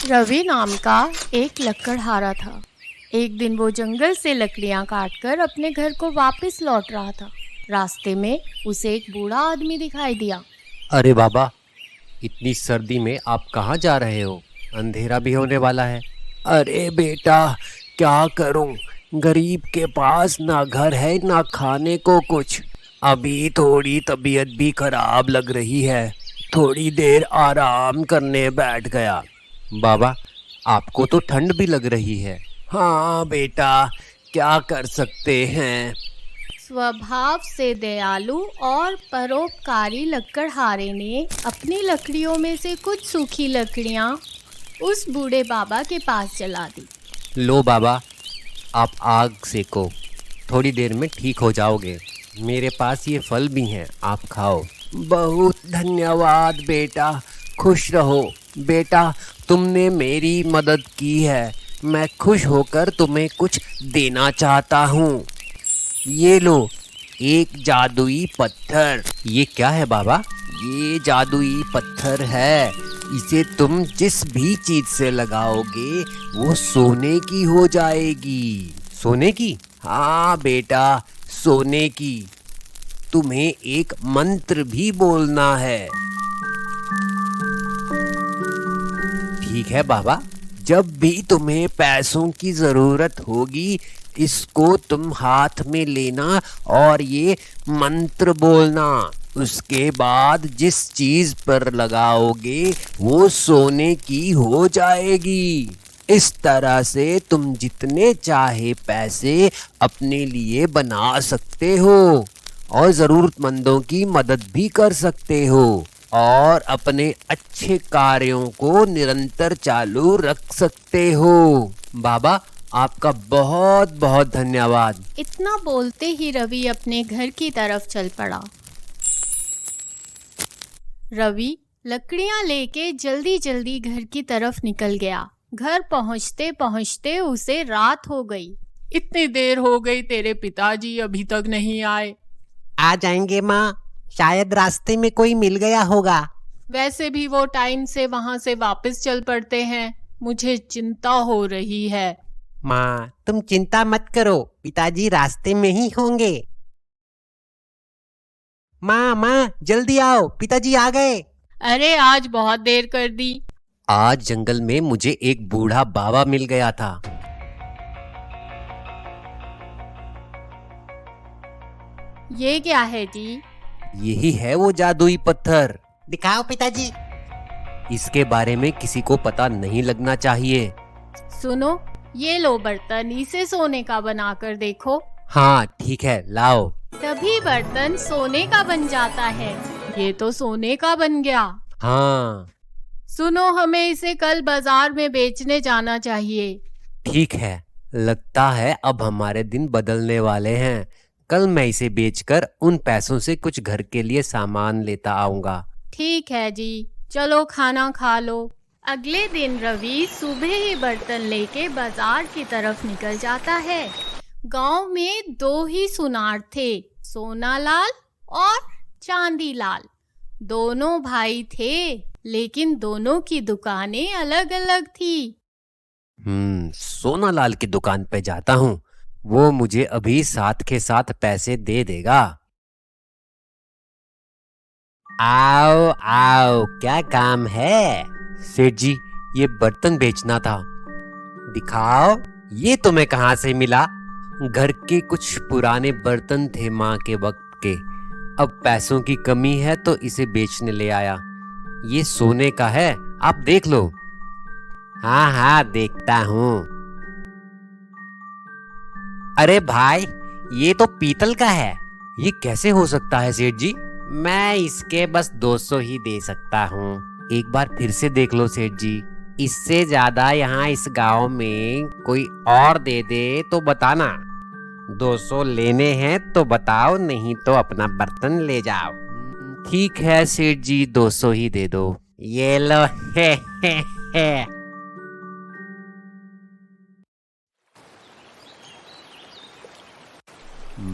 रवि नाम का एक लकड़हारा था। एक दिन वो जंगल से लकड़ियां काटकर अपने घर को वापस लौट रहा था। रास्ते में उसे एक बूढ़ा आदमी दिखाई दिया। अरे बाबा, इतनी सर्दी में आप कहाँ जा रहे हो? अंधेरा भी होने वाला है। अरे बेटा, क्या करूं? गरीब के पास ना घर है ना खाने को कुछ। अभी थोड़ी तबीयत भी खराब लग रही है, थोड़ी देर आराम करने बैठ गया। बाबा, आपको तो ठंड भी लग रही है। हाँ बेटा, क्या कर सकते हैं। स्वभाव से दयालु और परोपकारी लकड़हारे ने अपनी लकड़ियों में से कुछ सूखी लकड़ियां उस बूढ़े बाबा के पास जला दी। लो बाबा, आप आग सेको, थोड़ी देर में ठीक हो जाओगे। मेरे पास ये फल भी हैं, आप खाओ। बहुत धन्यवाद बेटा, खुश रहो। बेटा, तुमने मेरी मदद की है, मैं खुश होकर तुम्हें कुछ देना चाहता हूँ। ये लो, एक जादुई पत्थर। ये क्या है बाबा? ये जादुई पत्थर है। इसे तुम जिस भी चीज से लगाओगे वो सोने की हो जाएगी। सोने की? हाँ बेटा, सोने की। तुम्हें एक मंत्र भी बोलना है। ठीक है बाबा, जब भी तुम्हें पैसों की जरूरत होगी इसको तुम हाथ में लेना और ये मंत्र बोलना। उसके बाद जिस चीज पर लगाओगे वो सोने की हो जाएगी। इस तरह से तुम जितने चाहे पैसे अपने लिए बना सकते हो और जरूरतमंदों की मदद भी कर सकते हो और अपने अच्छे कार्यों को निरंतर चालू रख सकते हो। बाबा, आपका बहुत बहुत धन्यवाद। इतना बोलते ही रवि अपने घर की तरफ चल पड़ा। रवि लकड़ियां लेके जल्दी जल्दी घर की तरफ निकल गया। घर पहुंचते पहुंचते उसे रात हो गई। इतनी देर हो गई, तेरे पिताजी अभी तक नहीं आए। आ जाएंगे माँ, शायद रास्ते में कोई मिल गया होगा। वैसे भी वो टाइम से वहां से वापस चल पड़ते हैं। मुझे चिंता हो रही है। माँ, तुम चिंता मत करो, पिताजी रास्ते में ही होंगे। माँ माँ, जल्दी आओ, पिताजी आ गए। अरे आज बहुत देर कर दी। आज जंगल में मुझे एक बूढ़ा बाबा मिल गया था। ये क्या है जी? यही है वो जादुई पत्थर। दिखाओ पिताजी। इसके बारे में किसी को पता नहीं लगना चाहिए। सुनो, ये लो बर्तन, इसे सोने का बनाकर देखो। हाँ ठीक है, लाओ। तभी बर्तन सोने का बन जाता है। ये तो सोने का बन गया। हाँ सुनो, हमें इसे कल बाजार में बेचने जाना चाहिए। ठीक है, लगता है अब हमारे दिन बदलने वाले हैं। कल मैं इसे बेचकर उन पैसों से कुछ घर के लिए सामान लेता आऊंगा। ठीक है जी, चलो खाना खा लो। अगले दिन रवि सुबह ही बर्तन लेके बाजार की तरफ निकल जाता है। गांव में दो ही सुनार थे, सोनालाल और चांदीलाल। दोनों भाई थे, लेकिन दोनों की दुकानें अलग अलग थी। सोनालाल की दुकान पे जाता हूँ, वो मुझे अभी साथ के साथ पैसे दे देगा। आओ आओ, क्या काम है? सेठ जी, ये बर्तन बेचना था। दिखाओ, ये तुम्हें कहाँ से मिला? घर के कुछ पुराने बर्तन थे माँ के वक्त के। अब पैसों की कमी है तो इसे बेचने ले आया। ये सोने का है, आप देख लो। हाँ हाँ, देखता हूँ। अरे भाई, ये तो पीतल का है। ये कैसे हो सकता है सेठ जी? मैं इसके बस 200 ही दे सकता हूँ। एक बार फिर से देख लो सेठ जी। इससे ज्यादा यहाँ इस गांव में कोई और दे दे तो बताना। 200 लेने हैं तो बताओ, नहीं तो अपना बर्तन ले जाओ। ठीक है सेठ जी, 200 ही दे दो। ये लो। हे।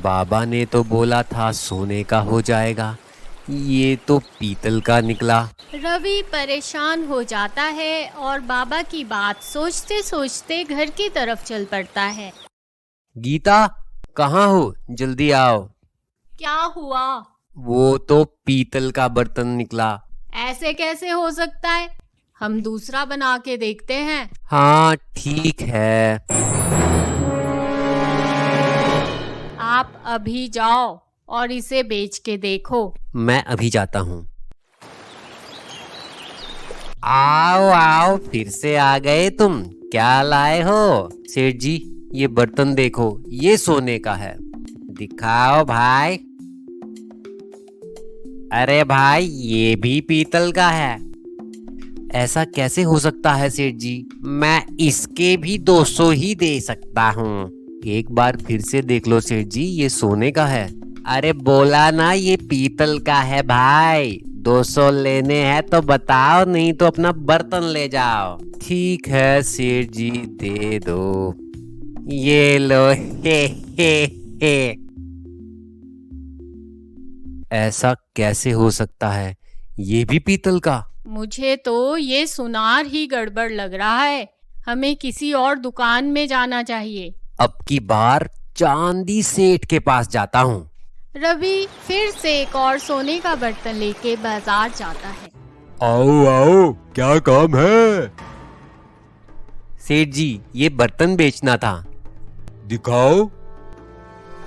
बाबा ने तो बोला था सोने का हो जाएगा, ये तो पीतल का निकला। रवि परेशान हो जाता है और बाबा की बात सोचते सोचते घर की तरफ चल पड़ता है। गीता, कहाँ हो? जल्दी आओ। क्या हुआ? वो तो पीतल का बर्तन निकला। ऐसे कैसे हो सकता है? हम दूसरा बना के देखते हैं। हाँ ठीक है। आप अभी जाओ और इसे बेच के देखो। मैं अभी जाता हूँ। आओ आओ, फिर से आ गए तुम। क्या लाए हो? सेठ जी, ये बर्तन देखो, ये सोने का है। दिखाओ भाई। अरे भाई, ये भी पीतल का है। ऐसा कैसे हो सकता है सेठ जी? मैं इसके भी 200 ही दे सकता हूँ। एक बार फिर से देख लो सेठ जी, ये सोने का है। अरे बोला ना ये पीतल का है भाई। 200 लेने हैं तो बताओ, नहीं तो अपना बर्तन ले जाओ। ठीक है सेठ जी, दे दो। ये लो। हे। ऐसा कैसे हो सकता है? ये भी पीतल का? मुझे तो ये सुनार ही गड़बड़ लग रहा है। हमें किसी और दुकान में जाना चाहिए। अब की बार चांदी सेठ के पास जाता हूँ। रवि फिर से एक और सोने का बर्तन लेके बाजार जाता है। आओ आओ, क्या काम है? सेठ जी, ये बर्तन बेचना था। दिखाओ,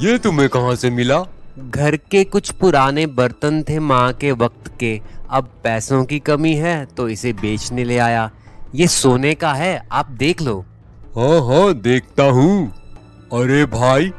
ये तुम्हें कहाँ से मिला? घर के कुछ पुराने बर्तन थे माँ के वक्त के। अब पैसों की कमी है तो इसे बेचने ले आया। ये सोने का है, आप देख लो। हाँ हाँ, देखता हूँ। अरे भाई,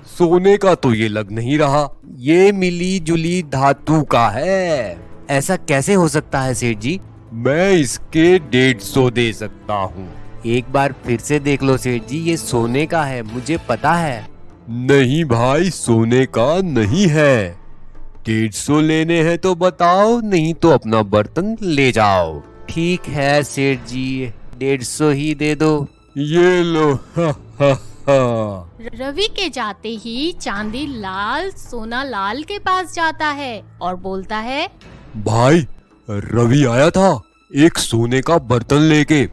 सोने का तो ये लग नहीं रहा। ये मिली जुली धातु का है। ऐसा कैसे हो सकता है सेठ जी? मैं इसके 150 दे सकता हूँ। एक बार फिर से देख लो सेठ जी, ये सोने का है, मुझे पता है। नहीं भाई, सोने का नहीं है। 150 लेने हैं तो बताओ, नहीं तो अपना बर्तन ले जाओ। ठीक है सेठ जी, 150 ही दे दो। ये लो। हा हा हा। रवि के जाते ही चांदी लाल सोना लाल के पास जाता है और बोलता है, भाई, रवि आया था एक सोने का बर्तन लेके।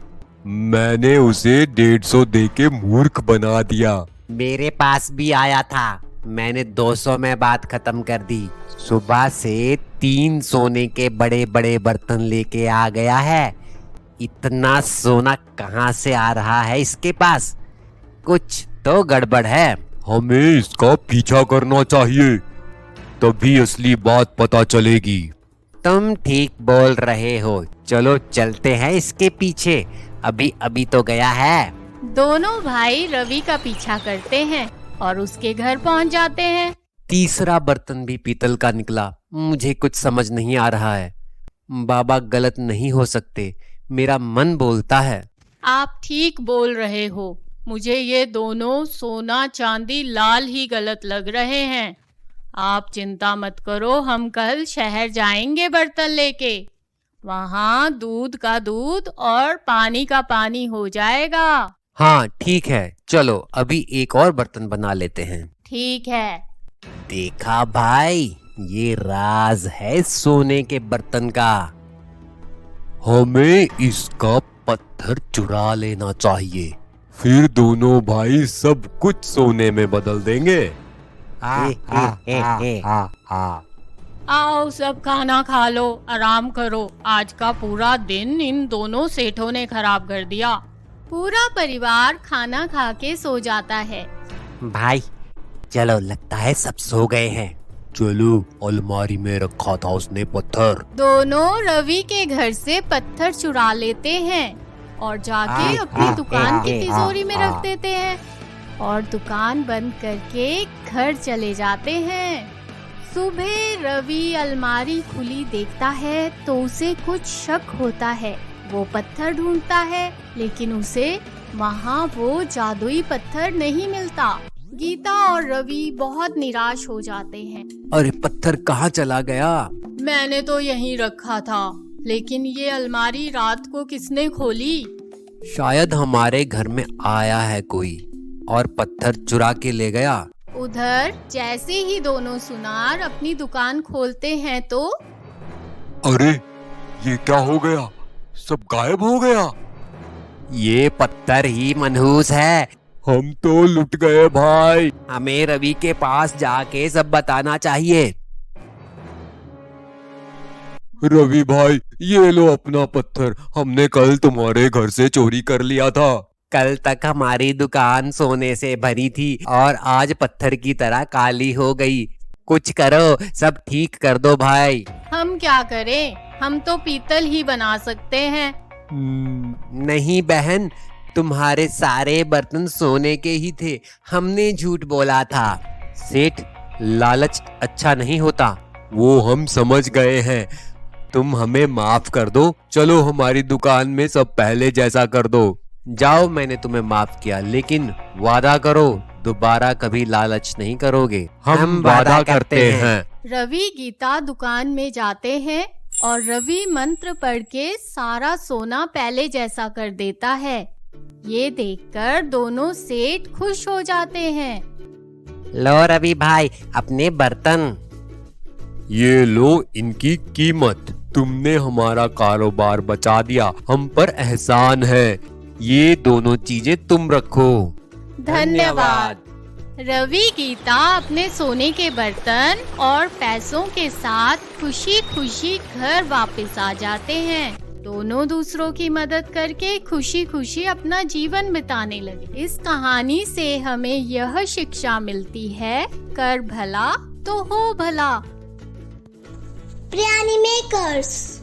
मैंने उसे 150 दे के मूर्ख बना दिया। मेरे पास भी आया था, मैंने 200 में बात खत्म कर दी। सुबह से 3 सोने के बड़े बड़े बर्तन लेके आ गया है। इतना सोना कहाँ से आ रहा है इसके पास? कुछ तो गड़बड़ है। हमें इसका पीछा करना चाहिए, तभी असली बात पता चलेगी। तुम ठीक बोल रहे हो, चलो चलते हैं इसके पीछे। अभी अभी तो गया है। दोनों भाई रवि का पीछा करते हैं और उसके घर पहुंच जाते हैं। तीसरा बर्तन भी पीतल का निकला। मुझे कुछ समझ नहीं आ रहा है। बाबा गलत नहीं हो सकते, मेरा मन बोलता है। आप ठीक बोल रहे हो। मुझे ये दोनों सोना चांदी लाल ही गलत लग रहे हैं। आप चिंता मत करो, हम कल शहर जाएंगे बर्तन लेके। वहाँ दूध का दूध और पानी का पानी हो जाएगा। हाँ ठीक है, चलो अभी एक और बर्तन बना लेते हैं। ठीक है। देखा भाई, ये राज है सोने के बर्तन का। हमें इसका पत्थर चुरा लेना चाहिए, फिर दोनों भाई सब कुछ सोने में बदल देंगे। आओ सब खाना खा लो, आराम करो। आज का पूरा दिन इन दोनों सेठों ने खराब कर दिया। पूरा परिवार खाना खा के सो जाता है। भाई चलो, लगता है सब सो गए हैं। चलो, अलमारी में रखा था उसने पत्थर। दोनों रवि के घर से पत्थर चुरा लेते हैं और जाके अपनी दुकान की तिजोरी में रख देते हैं और दुकान बंद करके घर चले जाते हैं। सुबह रवि अलमारी खुली देखता है तो उसे कुछ शक होता है। वो पत्थर ढूंढता है लेकिन उसे वहाँ वो जादुई पत्थर नहीं मिलता। गीता और रवि बहुत निराश हो जाते हैं। अरे पत्थर कहाँ चला गया? मैंने तो यहीं रखा था, लेकिन ये अलमारी रात को किसने खोली? शायद हमारे घर में आया है कोई और पत्थर चुरा के ले गया। उधर जैसे ही दोनों सुनार अपनी दुकान खोलते हैं तो अरे ये क्या हो गया, सब गायब हो गया। ये पत्थर ही मनहूस है। हम तो लुट गए भाई। हमें रवि के पास जाके सब बताना चाहिए। रवि भाई ये लो अपना पत्थर, हमने कल तुम्हारे घर से चोरी कर लिया था। कल तक हमारी दुकान सोने से भरी थी और आज पत्थर की तरह काली हो गई। कुछ करो, सब ठीक कर दो भाई। हम क्या करें, हम तो पीतल ही बना सकते हैं। नहीं बहन, तुम्हारे सारे बर्तन सोने के ही थे, हमने झूठ बोला था। सेठ, लालच अच्छा नहीं होता। वो हम समझ गए हैं, तुम हमें माफ कर दो। चलो हमारी दुकान में सब पहले जैसा कर दो। जाओ, मैंने तुम्हें माफ किया, लेकिन वादा करो दोबारा कभी लालच नहीं करोगे। हम वादा करते हैं। रवि गीता दुकान में जाते हैं और रवि मंत्र पढ़ के सारा सोना पहले जैसा कर देता है। ये देखकर दोनों सेठ खुश हो जाते हैं। लो रवि भाई, अपने बर्तन। ये लो इनकी कीमत। तुमने हमारा कारोबार बचा दिया, हम पर एहसान है। ये दोनों चीजें तुम रखो। धन्यवाद। रवि गीता अपने सोने के बर्तन और पैसों के साथ खुशी खुशी घर वापस आ जाते हैं। दोनों दूसरों की मदद करके खुशी खुशी अपना जीवन बिताने लगे। इस कहानी से हमें यह शिक्षा मिलती है, कर भला तो हो भला। Priyani Makers।